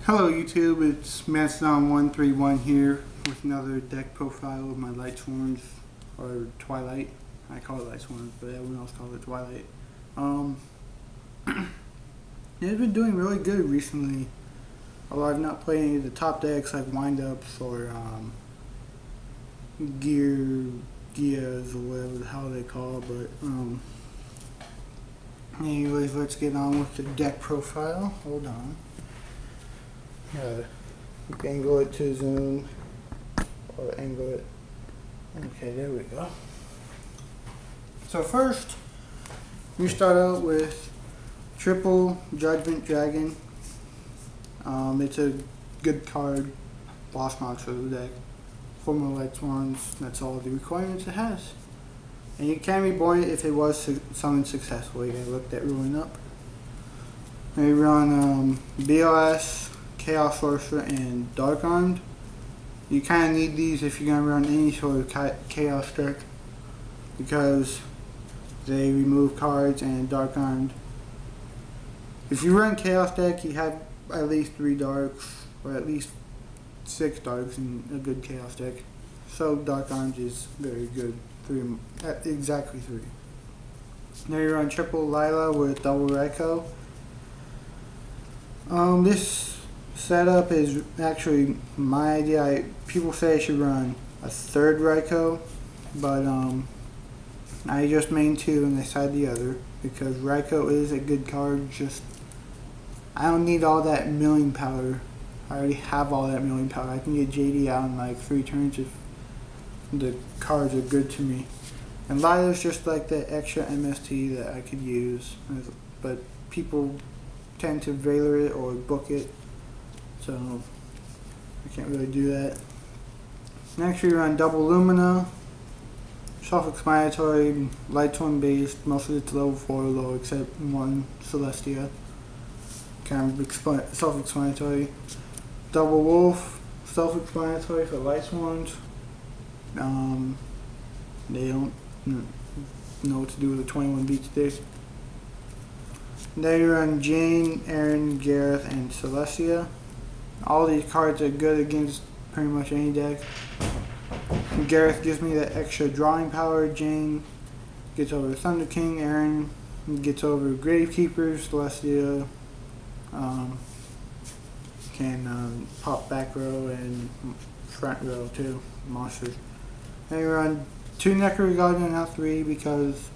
Hello YouTube, it's Mastodon131 here with another deck profile of my Lightsworns, or Twilight. I call it Lightsworn, but everyone else calls it Twilight. It's been doing really good recently, although I've not played any of the top decks like Windups or Gears or whatever the hell they call it, but anyways, let's get on with the deck profile. Hold on. Angle it to zoom, or angle it. Okay, there we go. So first, you start out with triple Judgment Dragon. It's a good card, boss monster of the deck. 4 more Lightsworns, that's all the requirements it has. And you can reborn it if it was summoned successfully. I looked that ruling up. They run BOS, Chaos Sorcerer, and Dark Armed. You kind of need these if you're going to run any sort of Chaos deck, because they remove cards, and Dark Armed. If you run Chaos deck, you have at least 3 Darks, or at least 6 Darks in a good Chaos deck. So Dark Armed is very good. Exactly 3. Now you run triple Lila with double Raikou. This setup is actually my idea. People say I should run a 3rd Raikou, but I just main 2 and decide the other, because Raikou is a good card. Just I don't need all that milling power. I already have all that milling power. I can get JD out in like 3 turns if the cards are good to me. And Lila's just like the extra MST that I could use, but people tend to Veiler it or book it, so I can't really do that. Next we run double Lumina, self-explanatory, Lightsworn based, most of it's level 4 low except 1 Celestia, kind of self-explanatory. Double Wolf, self-explanatory for Lightsworns. They don't know what to do with the 21 beat stick. They run Jane, Aaron, Gareth, and Celestia. All these cards are good against pretty much any deck. Gareth gives me that extra drawing power. Jane gets over Thunder King. Aaron gets over Gravekeepers. Celestia can pop back row and front row too, monsters. They run 2 Necrogodna, not 3, because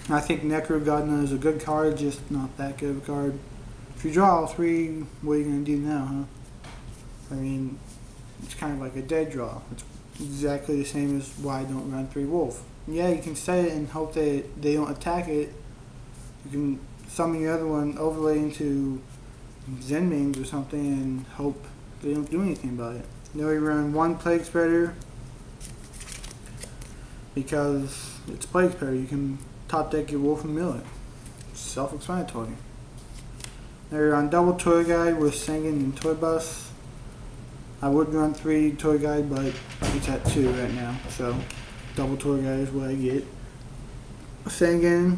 I think Necrogodna is a good card, just not that good of a card. If you draw all 3, what are you going to do now, huh? I mean, it's kind of like a dead draw. It's exactly the same as why I don't run 3 Wolf. Yeah, you can set it and hope that they don't attack it. You can summon your other one, overlay into Zenmains or something, and hope they don't do anything about it. Then we run 1 Plague Spreader, because it's Plague Spreader. You can top deck your Wolf and mill it. It's self-explanatory. They're on double Toy Guide with Sengen and Toy Bus. I would run 3 Toy Guide, but it's at 2 right now, so double Toy Guide is what I get. Sengen,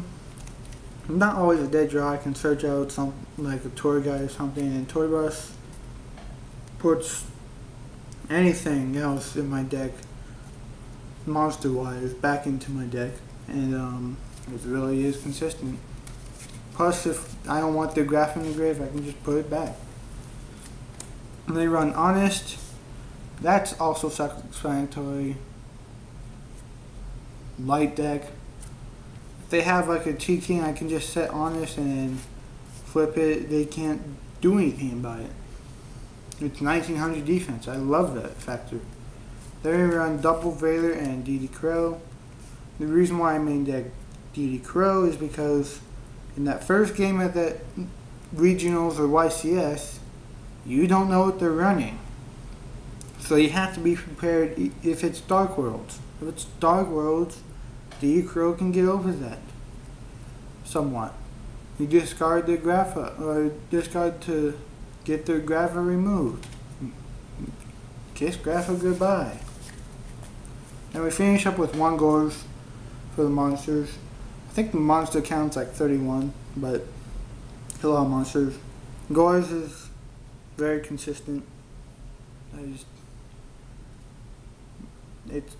not always a dead draw. I can search out something like a Toy Guide or something, and Toy Bus puts anything else in my deck, monster wise, back into my deck, and it really is consistent. Plus, if I don't want the graph in the grave, I can just put it back. And they run Honest. That's also self-explanatory. Light deck. If they have like a T-King, I can just set Honest and then flip it. They can't do anything about it. It's 1900 defense. I love that factor. They run double Veiler and DD Crow. The reason why I main deck DD Crow is because in that first game at that regionals or YCS, you don't know what they're running. So you have to be prepared if it's Dark Worlds. If it's Dark Worlds, DD Crow can get over that somewhat. You discard the Grapha, or discard to get their Grapha removed. Kiss Grapha goodbye. And we finish up with 1 Gorge for the monsters. I think the monster count's like 31, but a lot of monsters. Gorge is very consistent.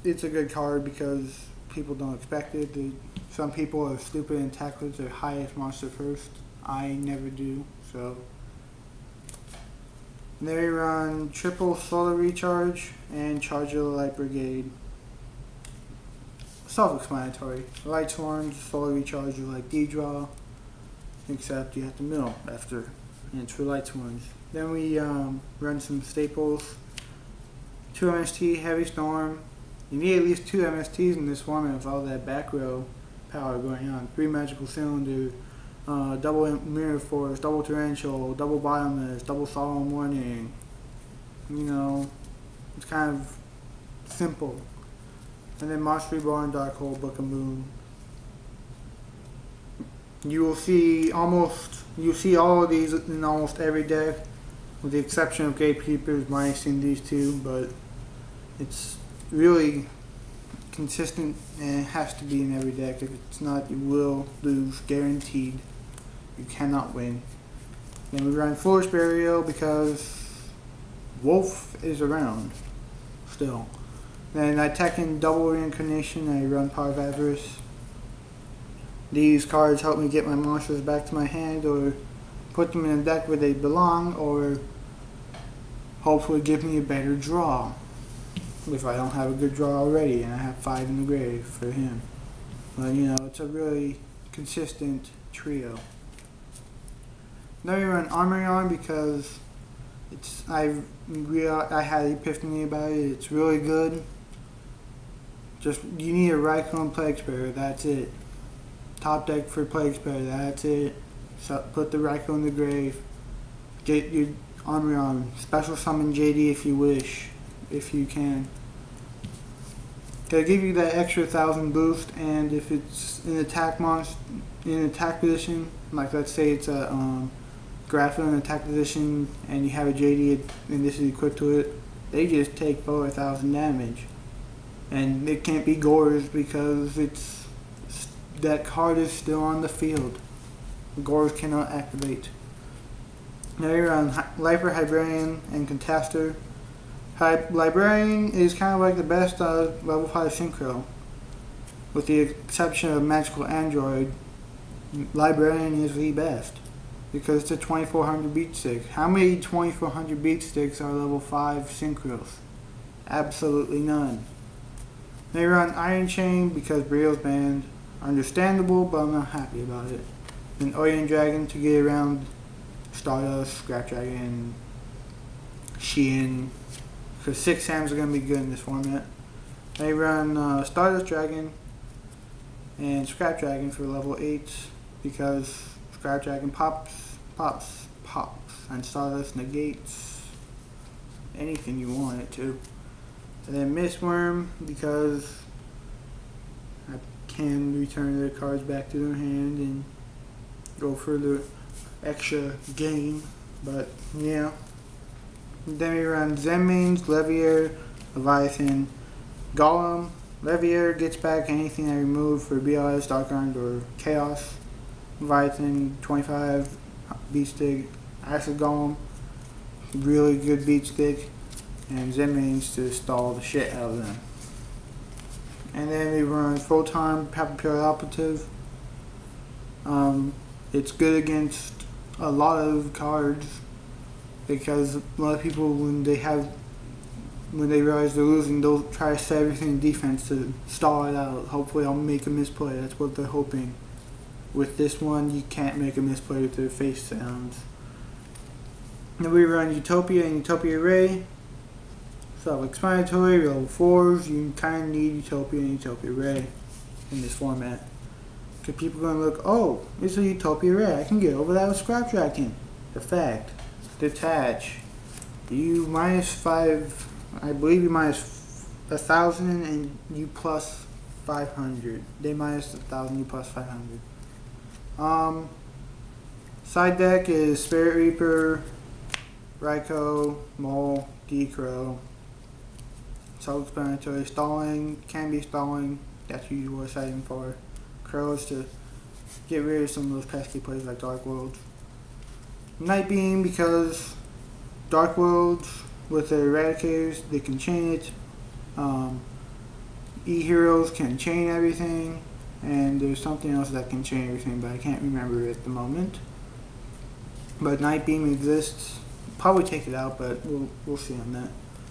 It's a good card because people don't expect it. Some people are stupid and tackle their highest monster first. I never do, so. They run triple solar recharge and charge of the Light Brigade. Self-explanatory. Lightsworn, solar recharge, you like D-draw, except you have to mill after, and it's for Lightsworns. Then we run some staples. 2 MST, Heavy Storm. You need at least 2 MSTs in this format with all that back row power going on. 3 Magical Cylinder, double Mirror Force, double Torrential, double Biomass, double Solemn Warning. You know, it's kind of simple. And then Monster Reborn, Dark Hole, Book of Moon. You'll see all of these in almost every deck, with the exception of Gatekeepers, minusing these two, but it's really consistent and it has to be in every deck. If it's not, you will lose, guaranteed. You cannot win. Then we run Foolish Burial because Wolf is around still. Then I attack in double Reincarnation and I run Power of Avarice. These cards help me get my monsters back to my hand or put them in a deck where they belong, or hopefully give me a better draw if I don't have a good draw already and I have 5 in the grave for him. But you know, it's a really consistent trio. Now you run Armory on because I had an epiphany about it. It's really good. Just, you need a Raikou Plague Sprayer, that's it. Top deck for Plague Sprayer, that's it. So put the Raikou in the grave. Get your Armory on. Special summon JD if you wish, if you can. They'll give you that extra 1,000 boost, and if it's in attack position, like let's say it's a Graphic in attack position and you have a JD and this is equipped to it, they just take 4,000 damage. And it can't be Gores because that card is still on the field. Gores cannot activate. Now you're on Lifer, Librarian, and Contaster. Librarian is kind of like the best level 5 Synchro. With the exception of Magical Android, Librarian is the best. Because it's a 2400 beat stick. How many 2400 beat sticks are level 5 Synchros? Absolutely none. They run Iron Chain because Briel's banned. Understandable, but I'm not happy about it. Then Oyen Dragon to get around Stardust, Scrap Dragon, Shein. Because 6 Sams are going to be good in this format. They run Stardust Dragon and Scrap Dragon for level 8 because Scrap Dragon pops, and Stardust negates anything you want it to. And then Mistworm because I can return their cards back to their hand and go for the extra game. But yeah. Then we run Zenmains, Levier, Leviathan, Golem. Levier gets back anything I remove for BLS, Dark Armed, or Chaos. Leviathan, 25 beat stick. Acid Golem, really good beat stick. And Zenmains to stall the shit out of them. And then we run Photon, Pure Operative. It's good against a lot of cards because a lot of people when they realize they're losing, they'll try to set everything in defense to stall it out. Hopefully I'll make a misplay, that's what they're hoping. With this one, you can't make a misplay with their face sounds. Then we run Utopia and Utopia Ray. Self-explanatory, level 4s, you kind of need Utopia and Utopia Ray in this format. Because people are going to look, oh, it's a Utopia Ray, I can get over that with Scrap Dragon. The fact, detach. You -5, I believe you -1,000 and you plus 500. They -1,000, you plus 500. Side deck is Spirit Reaper, Raikou, Mole, D-Crow. Self-explanatory. Stalling, can be stalling, that's usually what it's item for. Crows to get rid of some of those pesky plays like Dark World. Night Beam because Dark Worlds with their Eradicators, they can chain it. E-Heroes can chain everything. And there's something else that can chain everything, but I can't remember it at the moment. But Night Beam exists. Probably take it out, but we'll see on that.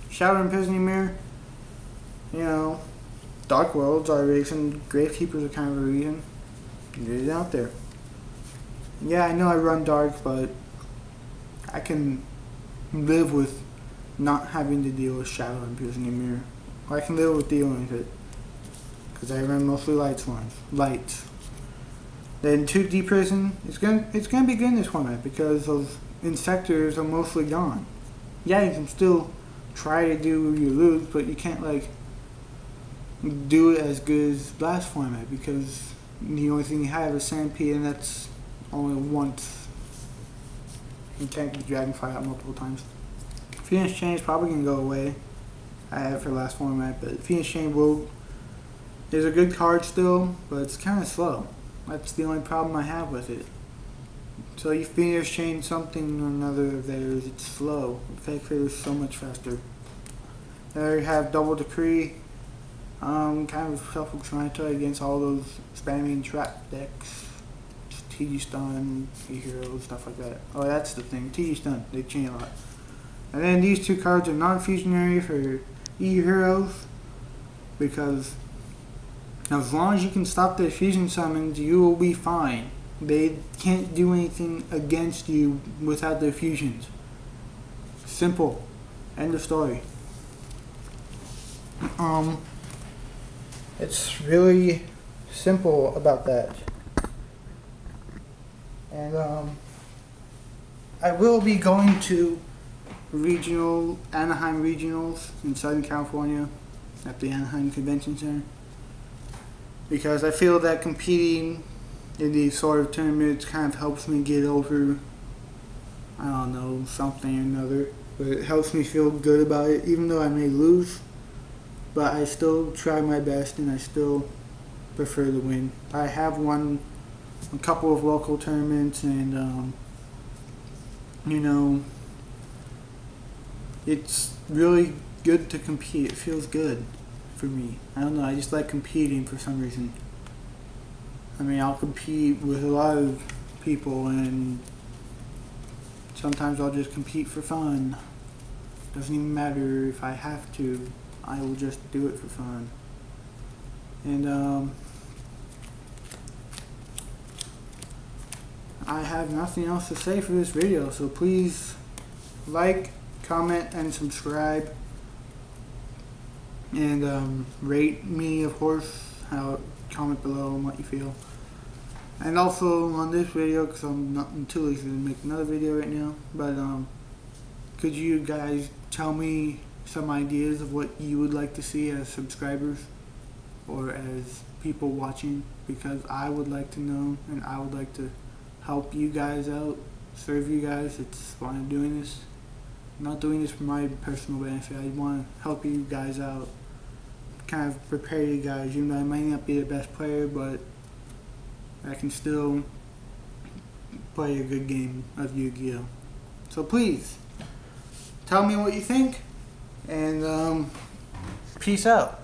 Shadow Imprisoning Mirror. You know, Dark Worlds are a reason. Gravekeepers are kind of a reason. Get it out there. Yeah, I know I run Dark, but I can live with not having to deal with Shadow Imprisoning Mirror. Or I can live with dealing with it. Because I run mostly Lightsworn. Lights. Then 2D Prison. It's gonna be good in this format because those Insectors are mostly gone. Yeah, you can still try to do your loops, but you can't like do it as good as last format because the only thing you have is Stampede, and that's only once. You can't get Dragonfly out multiple times. Phoenix Chain is probably gonna go away. I have it for last format, but Phoenix Chain is a good card still, but it's kind of slow. That's the only problem I have with it. So you Phoenix Chain something or another of theirs, it's slow. Fake Fate is so much faster. There you have Double Decree. Kind of self-explanatory against all those spamming trap decks. TG Stun, E-Hero, stuff like that. Oh, that's the thing. TG Stun, they chain a lot. And then these two cards are non-fusionary for E-Heroes because as long as you can stop their fusion summons, you will be fine. They can't do anything against you without their fusions. Simple. End of story. It's really simple about that. And I will be going to Anaheim Regionals in Southern California at the Anaheim Convention Center. Because I feel that competing in these sort of tournaments kind of helps me get over, I don't know, something or another. But it helps me feel good about it, even though I may lose. But I still try my best and I still prefer to win. I have won a couple of local tournaments and, you know, it's really good to compete. It feels good for me. I don't know, I just like competing for some reason. I mean, I'll compete with a lot of people and sometimes I'll just compete for fun. Doesn't even matter if I have to, I will just do it for fun. And I have nothing else to say for this video, so please like, comment, and subscribe. And rate me, of course, comment below on what you feel. And also on this video, because I'm not too lazy to make another video right now, but could you guys tell me some ideas of what you would like to see as subscribers or as people watching? Because I would like to know, and I would like to help you guys out, serve you guys. It's why I'm doing this. I'm not doing this for my personal benefit. I want to help you guys out, kind of prepare you guys. Even though I might not be the best player, but I can still play a good game of Yu-Gi-Oh! So please, tell me what you think, and peace out.